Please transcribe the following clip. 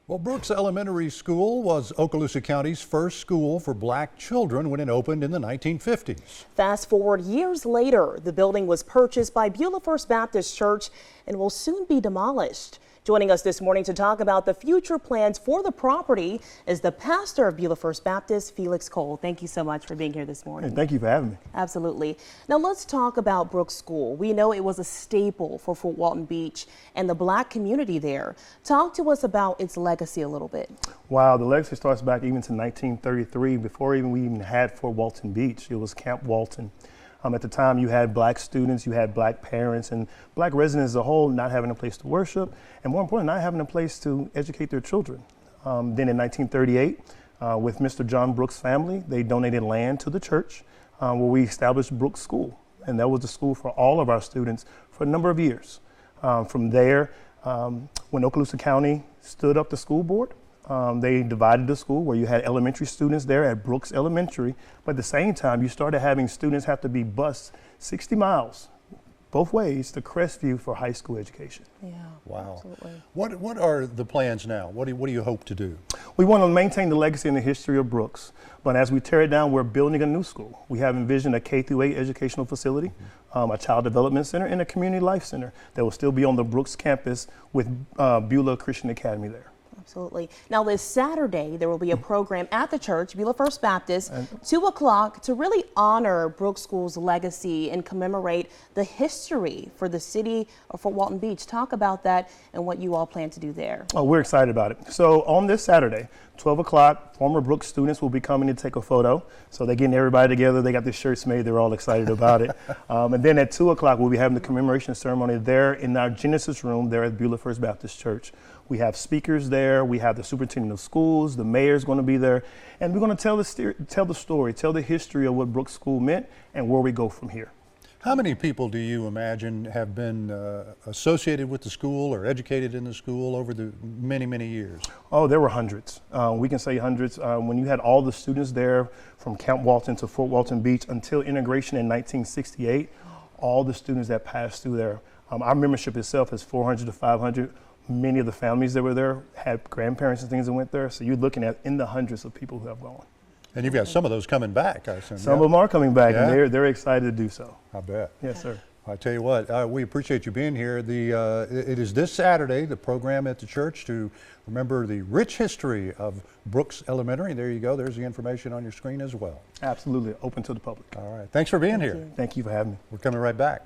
Well, Brooks Elementary School was Okaloosa County's first school for black children when it opened in the 1950s. Fast forward years later, the building was purchased by Beulah First Baptist Church and will soon be demolished. Joining us this morning to talk about the future plans for the property is the pastor of Beulah First Baptist, Felix Cole. Thank you so much for being here this morning. Hey, thank you for having me. Absolutely. Now let's talk about Brooks School. We know it was a staple for Fort Walton Beach and the black community there. Talk to us about its legacy a little bit. Wow, the legacy starts back even to 1933, before we even had Fort Walton Beach. It was Camp Walton. At the time, you had black students, you had black parents, and black residents as a whole not having a place to worship, and more importantly, not having a place to educate their children. Then in 1938, with Mr. John Brooks' family, they donated land to the church where we established Brooks School. And that was the school for all of our students for a number of years. From there, when Okaloosa County stood up the school board, they divided the school where you had elementary students there at Brooks Elementary, but at the same time you started having students have to be bused 60 miles both ways to Crestview for high school education. Yeah, wow. Absolutely. What are the plans now? What do you hope to do? We want to maintain the legacy and the history of Brooks, but as we tear it down, we're building a new school. We have envisioned a K-8 educational facility, a child development center, and a community life center that will still be on the Brooks campus with Beulah Christian Academy there. Absolutely. Now this Saturday, there will be a program at the church, Beulah First Baptist, 2 o'clock, to really honor Brooks School's legacy and commemorate the history for the city of Fort Walton Beach. Talk about that and what you all plan to do there. Oh, we're excited about it. So on this Saturday, 12 o'clock, former Brooks students will be coming to take a photo. So they're getting everybody together. They got their shirts made. They're all excited about it. And then at 2 o'clock, we'll be having the commemoration ceremony there in our Genesis room there at Beulah First Baptist Church. We have speakers there. We have the superintendent of schools. The mayor's going to be there. And we're going to tell the story, tell the history of what Brooks School meant and where we go from here. How many people do you imagine have been associated with the school or educated in the school over the many, many years? Oh, there were hundreds. We can say hundreds. When you had all the students there from Camp Walton to Fort Walton Beach until integration in 1968, all the students that passed through there. Our membership itself is 400 to 500. Many of the families that were there had grandparents and things that went there. So you're looking at in the hundreds of people who have gone. And you've got some of those coming back, I assume. Some of them are coming back, and they're excited to do so. I bet. Yes, sir. I tell you what, we appreciate you being here. It is this Saturday, the program at the church to remember the rich history of Brooks Elementary. There you go. There's the information on your screen as well. Absolutely. Open to the public. All right. Thanks for being here. Thank you for having me. We're coming right back.